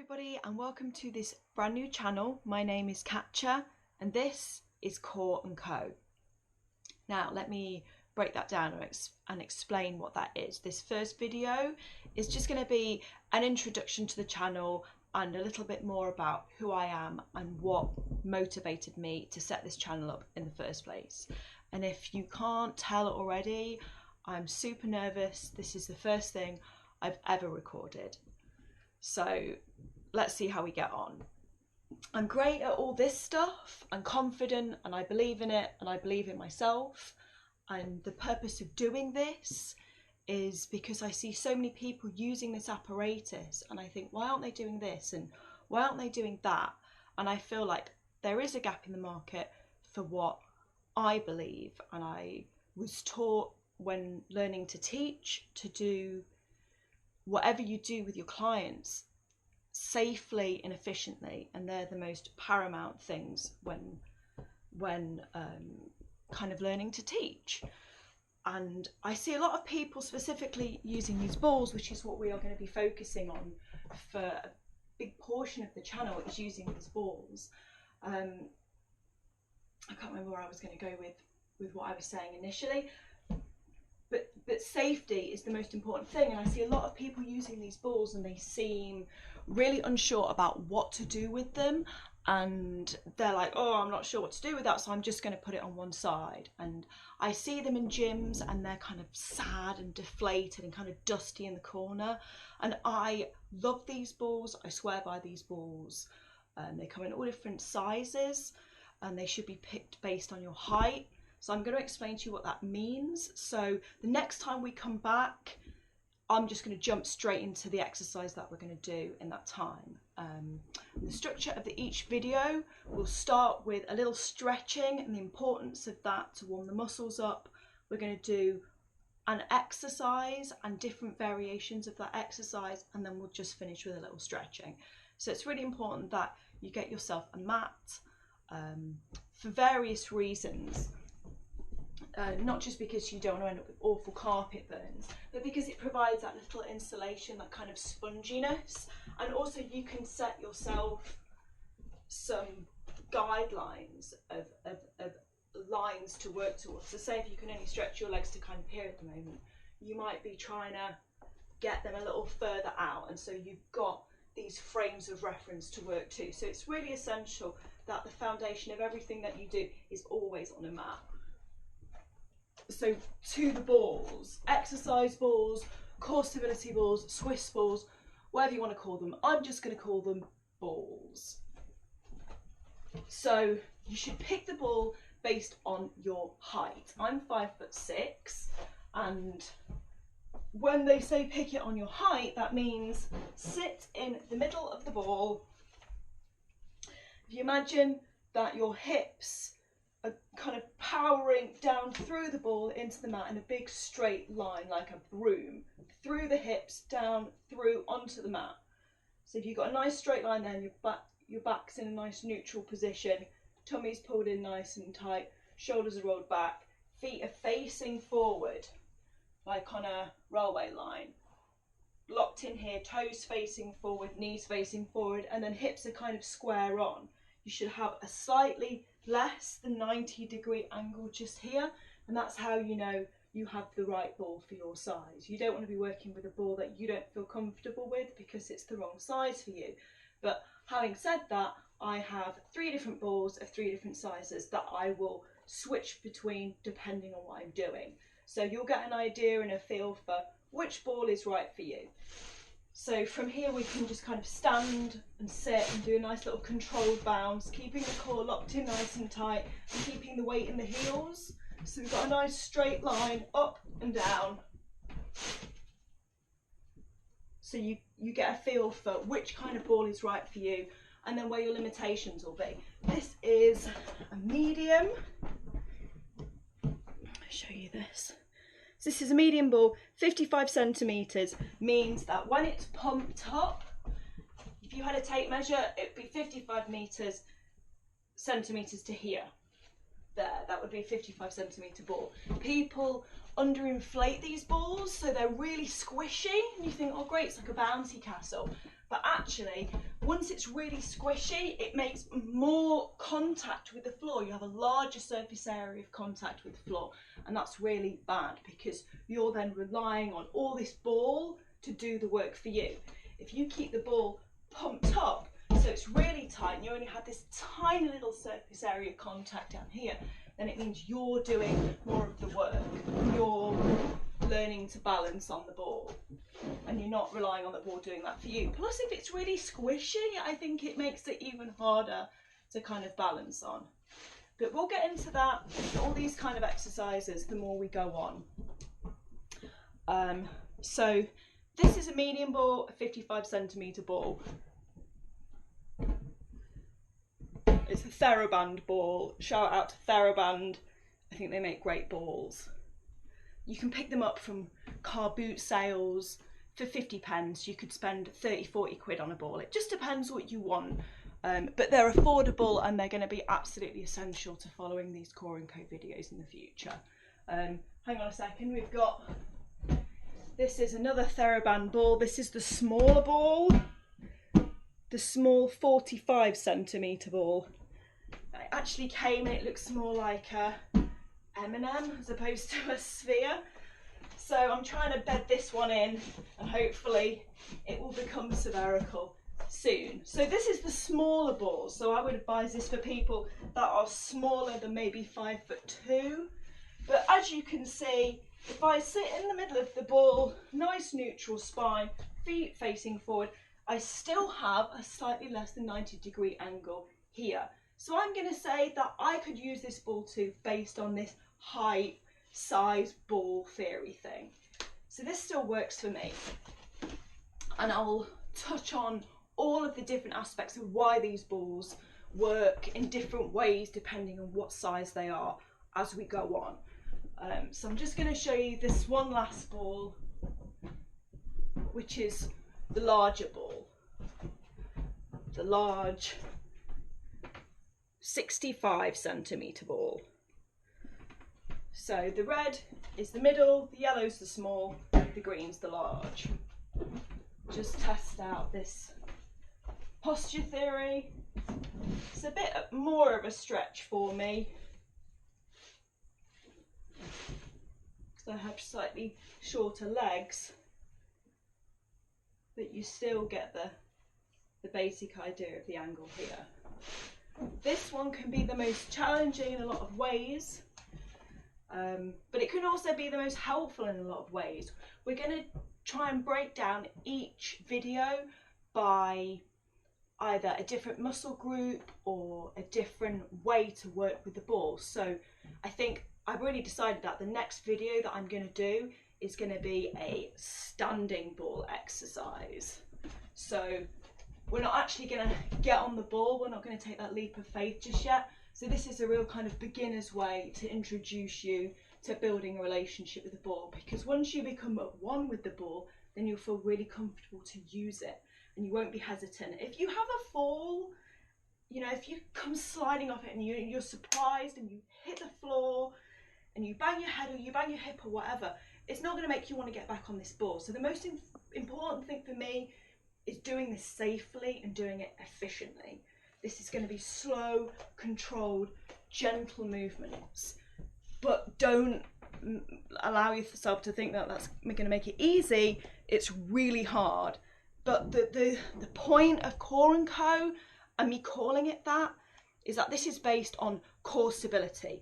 everybody and welcome to this brand new channel. My name is Katja and this is core&co. Now let me break that down and explain what that is. This first video is just going to be an introduction to the channel and a little bit more about who I am and what motivated me to set this channel up in the first place. And if you can't tell already, I'm super nervous. This is the first thing I've ever recorded. So let's see how we get on. I'm great at all this stuff. I'm confident and I believe in it and I believe in myself. And the purpose of doing this is because I see so many people using this apparatus and I think, why aren't they doing this? And why aren't they doing that? And I feel like there is a gap in the market for what I believe. And I was taught when learning to teach to do whatever you do with your clients safely and efficiently, and they're the most paramount things when kind of learning to teach. And I see a lot of people specifically using these balls, which is what we are going to be focusing on for a big portion of the channel, is using these balls. I can't remember where I was going to go with what I was saying initially. But safety is the most important thing, and I see a lot of people using these balls and they seem really unsure about what to do with them, and they're like, oh, I'm not sure what to do with that, so I'm just going to put it on one side. And I see them in gyms and they're kind of sad and deflated and kind of dusty in the corner, and I love these balls. I swear by these balls. They come in all different sizes and they should be picked based on your height. So I'm going to explain to you what that means. So the next time we come back, I'm just going to jump straight into the exercise that we're going to do in that time. The structure of each video will start with a little stretching and the importance of that to warm the muscles up. We're going to do an exercise and different variations of that exercise, and then we'll just finish with a little stretching. So it's really important that you get yourself a mat for various reasons. Not just because you don't want to end up with awful carpet burns, but because it provides that little insulation, that kind of sponginess, and also you can set yourself some guidelines of lines to work towards. So say if you can only stretch your legs to kind of here at the moment, you might be trying to get them a little further out, and so you've got these frames of reference to work to. So it's really essential that the foundation of everything that you do is always on a mat. So to the balls, exercise balls, core stability balls, Swiss balls, whatever you want to call them, I'm just going to call them balls. So you should pick the ball based on your height. I'm 5'6", and when they say pick it on your height, that means sit in the middle of the ball. If you imagine that your hips are kind of powering down through the ball into the mat in a big straight line, like a broom, through the hips, down, through, onto the mat. So if you've got a nice straight line there, and your back's in a nice neutral position, tummy's pulled in nice and tight, shoulders are rolled back, feet are facing forward, like on a railway line. Locked in here, toes facing forward, knees facing forward, and then hips are kind of square on. You should have a slightly less than 90-degree angle just here, and that's how you know you have the right ball for your size. You don't want to be working with a ball that you don't feel comfortable with because it's the wrong size for you. But having said that, I have 3 different balls of 3 different sizes that I will switch between depending on what I'm doing. So you'll get an idea and a feel for which ball is right for you. So from here we can just kind of stand and sit and do a nice little controlled bounce, keeping the core locked in nice and tight and keeping the weight in the heels. So we've got a nice straight line up and down. So you get a feel for which kind of ball is right for you and then where your limitations will be. This is a medium. I'll show you this. So this is a medium ball, 55 centimetres, means that when it's pumped up, if you had a tape measure, it'd be 55 centimetres to here. There, that would be a 55 centimetre ball. People underinflate these balls, so they're really squishy, and you think, oh great, it's like a bouncy castle. But actually, Once it's really squishy, it makes more contact with the floor. You have a larger surface area of contact with the floor, and that's really bad because you're then relying on all this ball to do the work for you. If you keep the ball pumped up so it's really tight and you only have this tiny little surface area of contact down here, then it means you're doing more of the work. You're learning to balance on the ball and you're not relying on the ball doing that for you. Plus, if it's really squishy, I think it makes it even harder to kind of balance on. But we'll get into that, all these kind of exercises, the more we go on. So this is a medium ball, a 55cm ball. It's a TheraBand ball. Shout out to TheraBand. I think they make great balls. You can pick them up from car boot sales for 50p. You could spend 30-40 quid on a ball. It just depends what you want. But they're affordable and they're going to be absolutely essential to following these Core & Co videos in the future. Hang on a second, we've got, this is another TheraBand ball. This is the smaller ball, the small 45cm ball. It actually came and it looks more like a M&M as opposed to a sphere. So I'm trying to bed this one in and hopefully it will become spherical soon. So this is the smaller ball. So I would advise this for people that are smaller than maybe 5'2". But as you can see, if I sit in the middle of the ball, nice neutral spine, feet facing forward, I still have a slightly less than 90-degree angle here. So I'm going to say that I could use this ball too based on this height, size, ball theory thing. So this still works for me. And I'll touch on all of the different aspects of why these balls work in different ways depending on what size they are as we go on. So I'm just going to show you this one last ball, which is the larger ball. The large 65cm ball. So the red is the middle, the yellow's the small, the green's the large. Just test out this posture theory. It's a bit more of a stretch for me because I have slightly shorter legs, but you still get the basic idea of the angle here. This one can be the most challenging in a lot of ways, but it can also be the most helpful in a lot of ways. We're going to try and break down each video by either a different muscle group or a different way to work with the ball. So I think I've already decided that the next video that I'm going to do is going to be a standing ball exercise. So we're not actually going to get on the ball, we're not going to take that leap of faith just yet. So this is a real kind of beginner's way to introduce you to building a relationship with the ball, because once you become at one with the ball, then you'll feel really comfortable to use it and you won't be hesitant. If you have a fall, you know, if you come sliding off it and you're surprised and you hit the floor and you bang your head or you bang your hip or whatever, it's not going to make you want to get back on this ball. So the most important thing for me is doing this safely and doing it efficiently. This is going to be slow, controlled, gentle movements, but don't allow yourself to think that that's going to make it easy. It's really hard. But the point of Core & Co, and me calling it that, is that this is based on core stability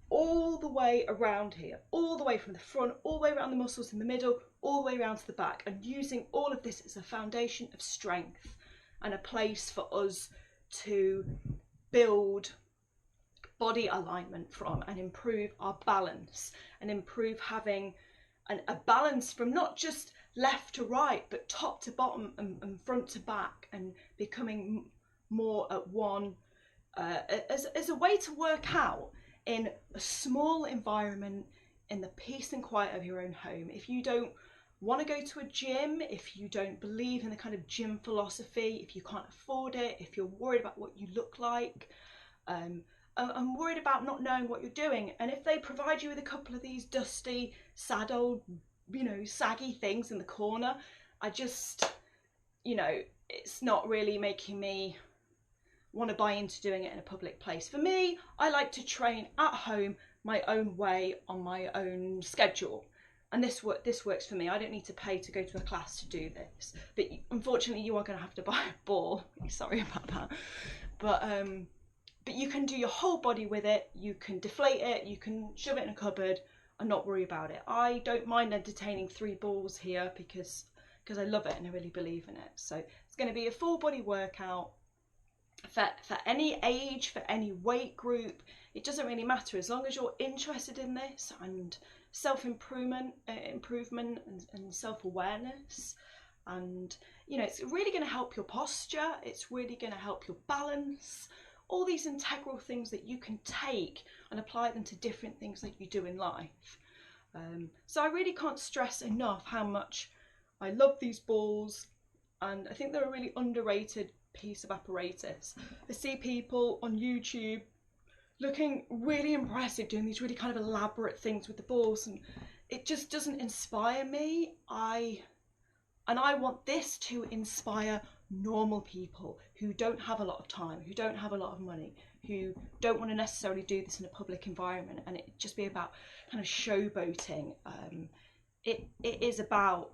all the way around here, all the way from the front, all the way around the muscles in the middle, all the way around to the back, and using all of this as a foundation of strength and a place for us to build body alignment from and improve our balance and improve having a balance from not just left to right but top to bottom and front to back, and becoming more at one as a way to work out in a small environment in the peace and quiet of your own home. If you don't want to go to a gym, if you don't believe in the kind of gym philosophy, if you can't afford it, if you're worried about what you look like, I'm worried about not knowing what you're doing, and if they provide you with a couple of these dusty, sad old, you know, saggy things in the corner, I just, you know, it's not really making me want to buy into doing it in a public place. For me, I like to train at home my own way on my own schedule. And this works for me. I don't need to pay to go to a class to do this. But unfortunately, you are going to have to buy a ball. Sorry about that. But you can do your whole body with it. You can deflate it. You can shove it in a cupboard and not worry about it. I don't mind entertaining 3 balls here because I love it and I really believe in it. So it's going to be a full body workout for any age, for any weight group. It doesn't really matter as long as you're interested in this and self-improvement and self-awareness. And you know, it's really going to help your posture. It's really going to help your balance. All these integral things that you can take and apply them to different things that you do in life. So I really can't stress enough how much I love these balls, and I think they're a really underrated piece of apparatus. I see people on YouTube looking really impressive, doing these really kind of elaborate things with the balls, and it just doesn't inspire me. I want this to inspire normal people who don't have a lot of time, who don't have a lot of money, who don't want to necessarily do this in a public environment, and it just be about kind of showboating. It is about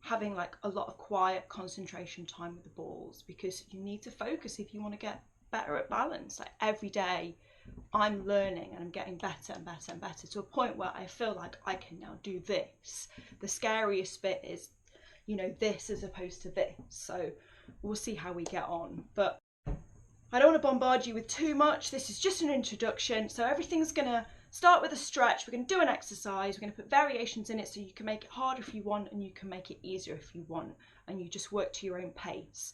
having like a lot of quiet concentration time with the balls, because you need to focus if you want to get better at balance. Like every day I'm learning and I'm getting better and better and better to a point where I feel like I can now do this. The scariest bit is, you know, this as opposed to this. So we'll see how we get on, but I don't want to bombard you with too much. This is just an introduction. So everything's gonna start with a stretch. We're going to do an exercise. We're going to put variations in it so you can make it harder if you want, and you can make it easier if you want, and you just work to your own pace.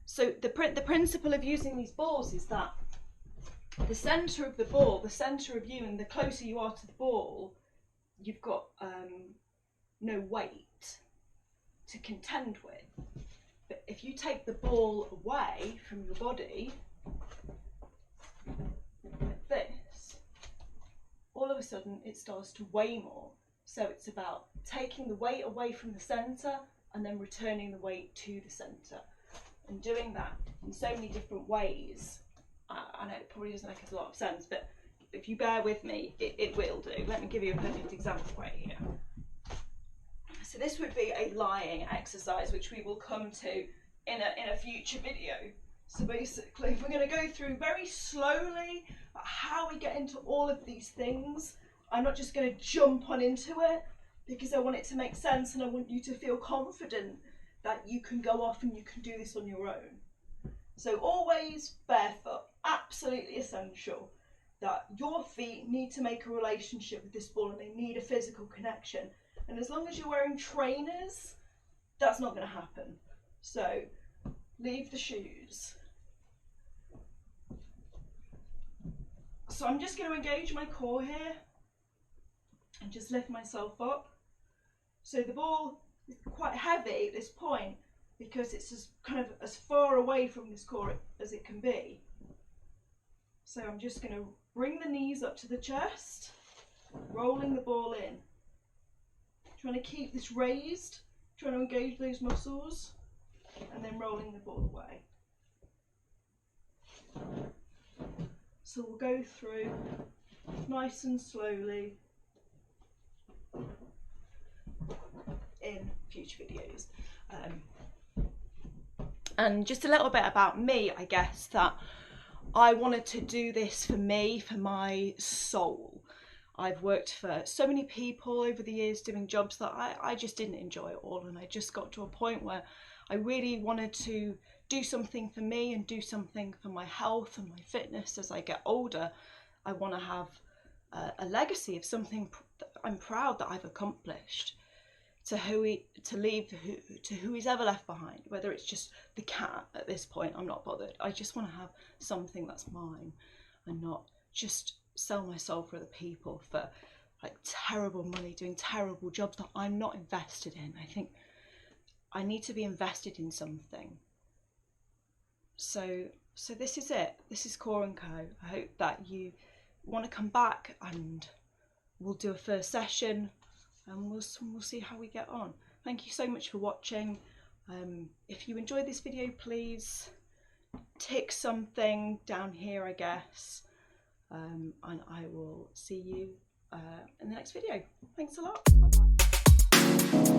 So the principle of using these balls is that the centre of the ball, the centre of you, and the closer you are to the ball, you've got no weight to contend with. But if you take the ball away from your body, like this, all of a sudden it starts to weigh more. So it's about taking the weight away from the centre and then returning the weight to the centre, and doing that in so many different ways. I know it probably doesn't make a lot of sense, but if you bear with me, it will do. Let me give you a perfect example right here. So this would be a lying exercise, which we will come to in a future video. So basically, we're going to go through very slowly how we get into all of these things. I'm not just going to jump on into it, because I want it to make sense, and I want you to feel confident that you can go off and you can do this on your own. So always barefoot, absolutely essential, that your feet need to make a relationship with this ball and they need a physical connection. And as long as you're wearing trainers, that's not going to happen. So leave the shoes. So I'm just going to engage my core here and just lift myself up. So the ball is quite heavy at this point because it's as far away from this core as it can be. So I'm just going to bring the knees up to the chest, rolling the ball in. Trying to keep this raised, trying to engage those muscles, and then rolling the ball away. So we'll go through nice and slowly in future videos. And just a little bit about me, I guess, that I wanted to do this for me, for my soul. I've worked for so many people over the years doing jobs that I just didn't enjoy at all, and I just got to a point where I really wanted to do something for me and do something for my health and my fitness as I get older. I want to have a legacy of something that I'm proud that I've accomplished to who he's ever left behind, whether it's just the cat at this point. I'm not bothered. I just want to have something that's mine and not just sell my soul for other people for like terrible money, doing terrible jobs that I'm not invested in. I think I need to be invested in something. So this is it. This is Core & Co. I hope that you want to come back and we'll do a first session and we'll see how we get on. Thank you so much for watching. If you enjoyed this video, please tick something down here, I guess, and I will see you in the next video. Thanks a lot. Bye bye.